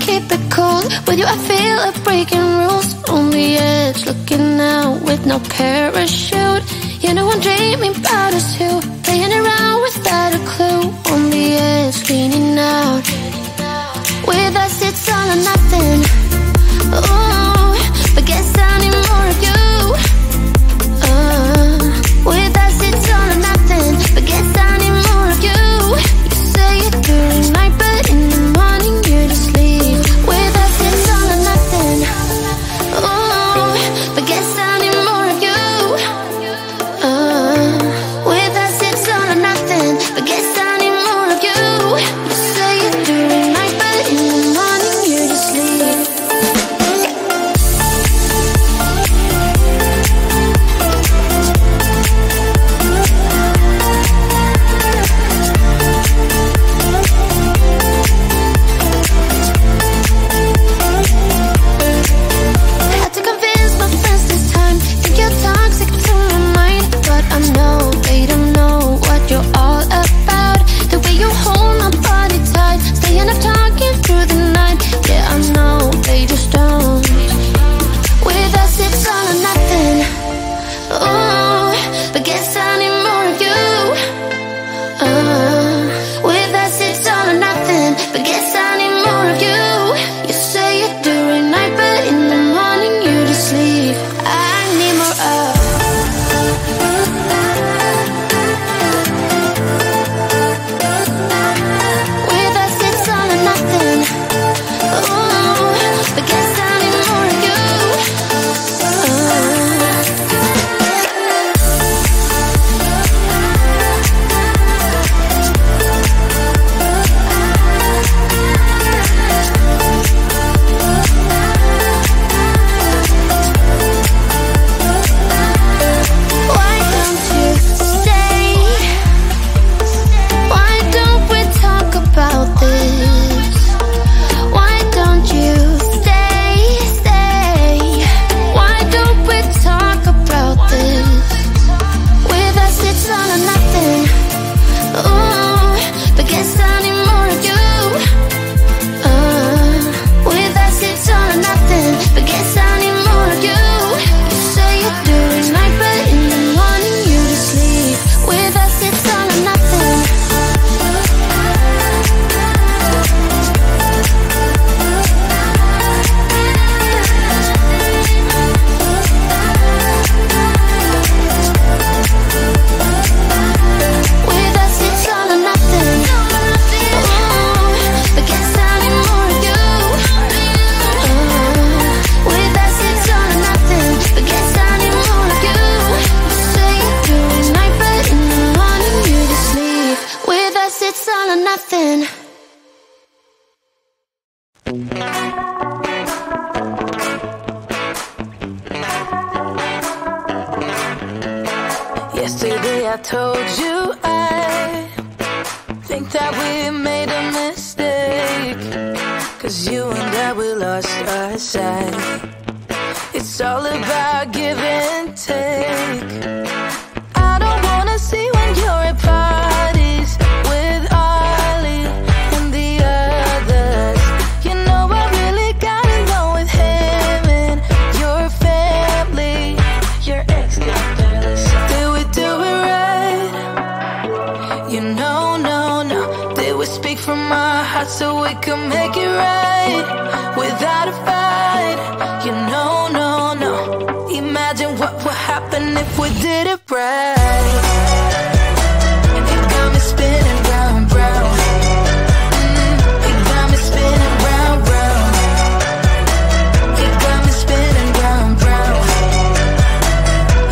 keep it cool. With you I feel like breaking rules. On the edge, looking out with no parachute. You know I'm dreaming about us two, playing around without a clue. On the edge, leaning out. With us it's all or nothing. Ooh, but guess I need more of you. With us it's all or nothing, but guess I need more of you. You say it during night, but in the morning you're just leave. With us it's all or nothing. Ooh, but guess I need more of you. With us it's all or nothing, but guess I need more of you. You say it during night, but in the morning you're just leave. Yesterday I told you I think that we made a mistake, 'cause you and I, we lost our sight. It's all about give and take. I don't wanna see when you're at parties with Ollie and the others. You know I really got along with him and your family. Your ex got jealous. Did we do it right? You know, no. Did we speak from our hearts so we could make it right without a fight? You know, no. Imagine what would happen if we did it right. It got me spinning round, round. It got me spinning round, round. It got me spinning round, round.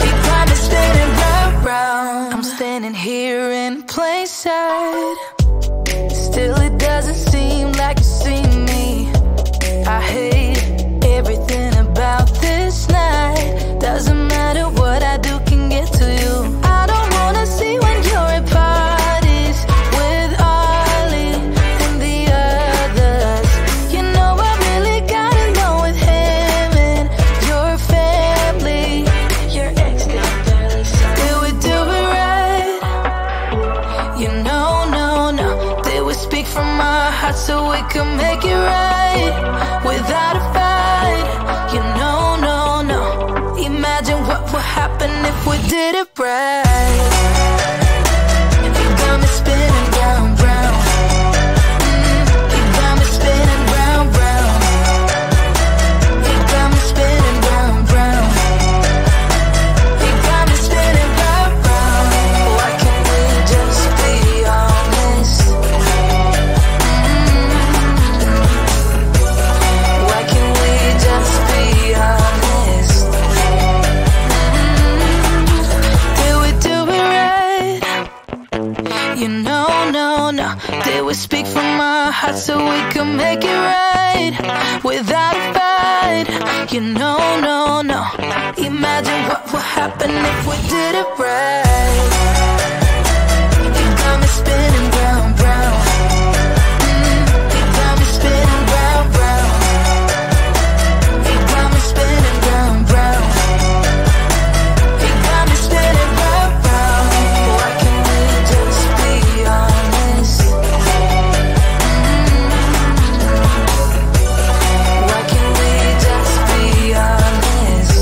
It got me spinning round, round. I'm standing here in plain sight. Still it doesn't seem like you see me. I hate everything about this night. Doesn't matter what I do can get to you. I don't wanna heart so we can make it right without a fight. You know, no, no. Imagine what would happen if we did it right. You got me spinning round, round. You got me spinning round, round. You got me spinning round, round. You got me spinning round, round. Why can't we just be honest? Why can't we just be honest? Did we do it right? You know, no, no. Did we speak from our hearts so we could make it right without a fight? You know, no, no. Imagine what would happen if we did it right. You got me spinning round, round. You got me spinning round, round. You got me spinning round, round. You got me spinning round, round. Why can't we just be honest? Why can't we just be honest?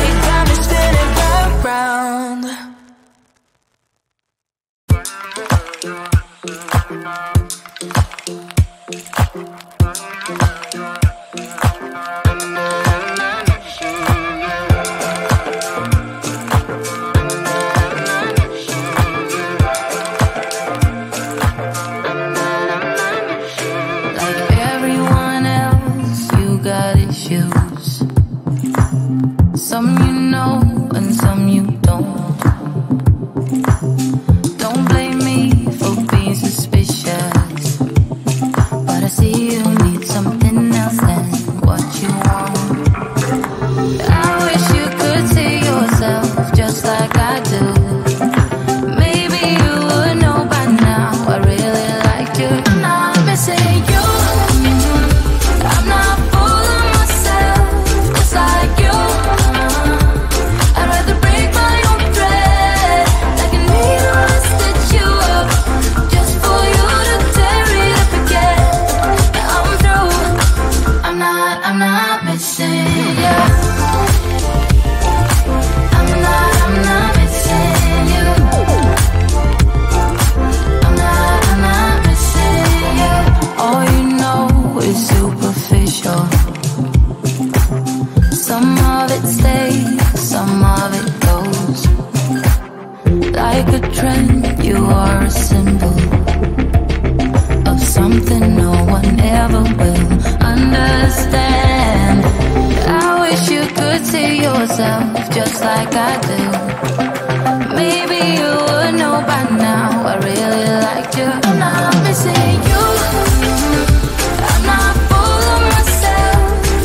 You got me spinning round, round. Like everyone else, you got issues. Some you know and some you don't. Don't blame me for being suspicious, but I see you need something else than what you want. I wish you could see yourself just like I do. Maybe you would know by now I really liked you. I'm not missing you. I'm not full of myself, just like you. I'd rather break my own thread, like a needle and stitch you up, just for you to tear it up again. I'm through. I'm not missing you. I'm not missing you. I'm not missing you. All you know is superficial. Some of it stays, some of it goes. Like a trend, you are a symbol of something no one ever will understand. I wish you could see yourself just like I do. Maybe you would know by now I really liked you. I'm not missing you. I'm not full of myself,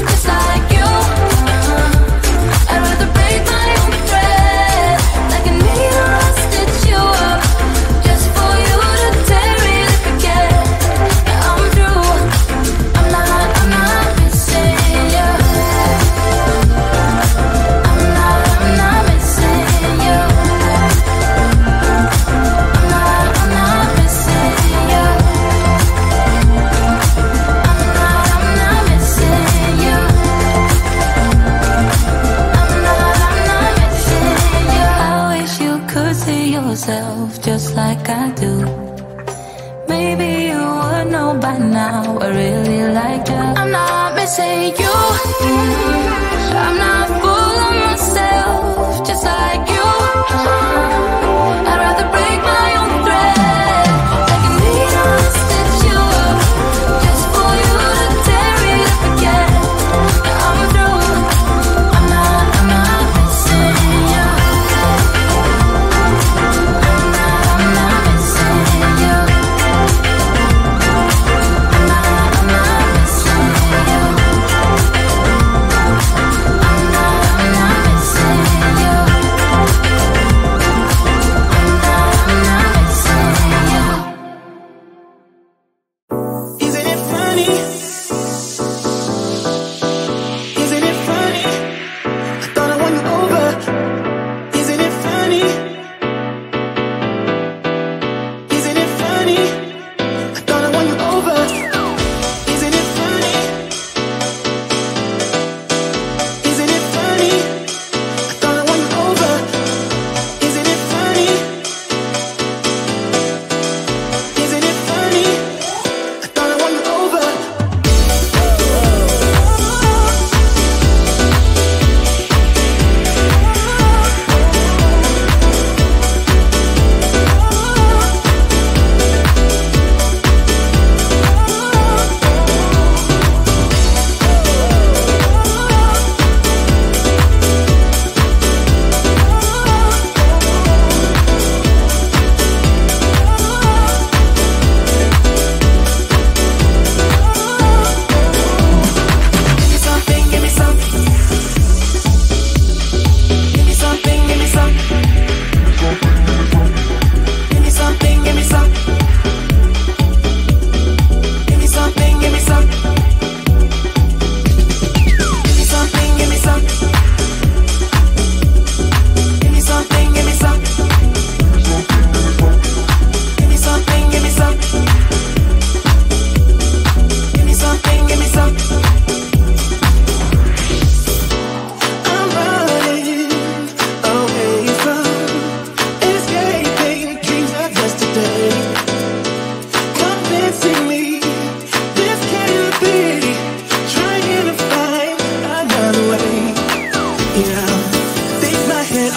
just like you. I'd rather break my own thread, like a needle and stitch you up, just for you to tear it up again. I'm through. I'm not missing you. I'm not missing you. I'm not missing you. I'm not missing you. I'm not missing you. I wish you could see yourself just like I do. Maybe you would know by now I really like you. I'm not missing you. I'm not full of myself, just like you. I'd rather break my own thread, like a needle and stitch you up, just for you to tear it up again. I'm through. I'm not missing you. I'm not missing you. I'm not missing you.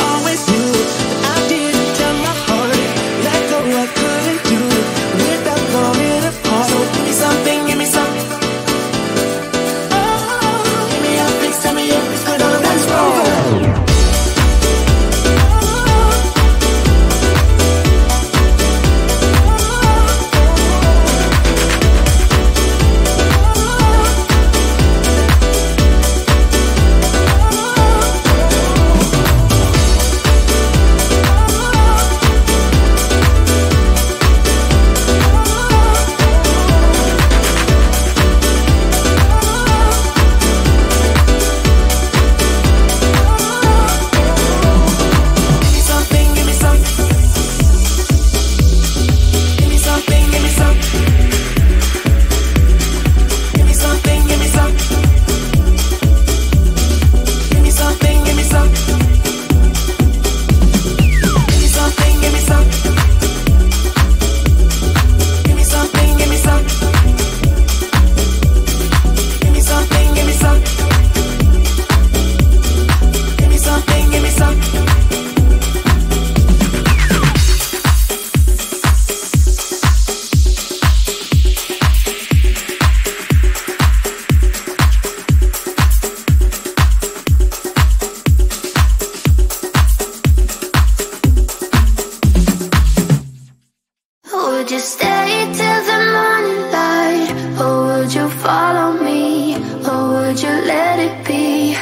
always knew it, but I didn't tell my heart. Let go, I couldn't do it without falling apart. So give me something, give me something. Give me up, please tell me if it's good or what's wrong. Would you stay till the morning light? Or would you follow me? Or would you let it be?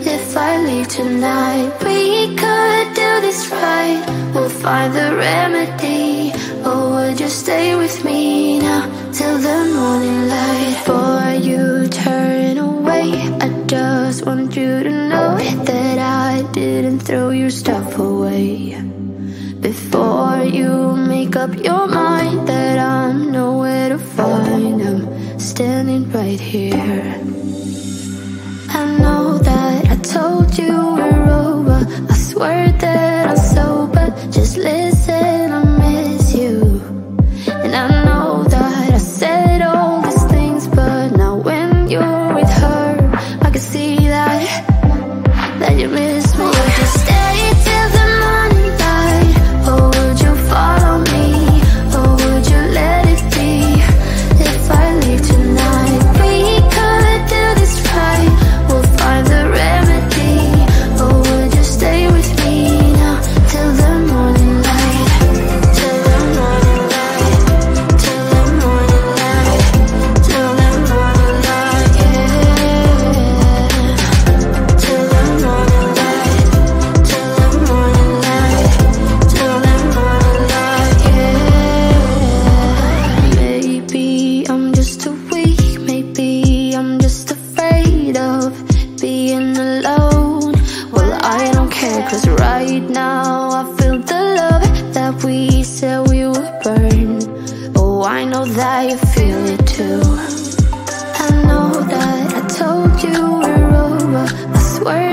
If I leave tonight, we could do this right. We'll find the remedy. Or would you stay with me now till the morning light? Before you turn away, I just want you to know that I didn't throw your stuff away. Before you make up your mind that I'm nowhere to find, I'm standing right here. I know that I told you we're over, I swear that I'm sober. Just listen, I miss you. And I know that I said all these things, but now when you're with her, I can see that you miss me. Would you stay till the morning light? Or would you follow me? Or would you let it be? If I leave tonight, we could do this right. We'll find the remedy. Or would you stay with me now till the morning light? Till the morning light. Till the morning light. Till the morning light, yeah. Till the morning light. Till the morning light. Till the morning light, yeah. Maybe I'm just too weak. Maybe I'm just afraid of being alone. Well, I don't care, 'cause right now I feel the love that we said we would burn. Oh, I know that you feel it too. I know that I told you we're over, I swear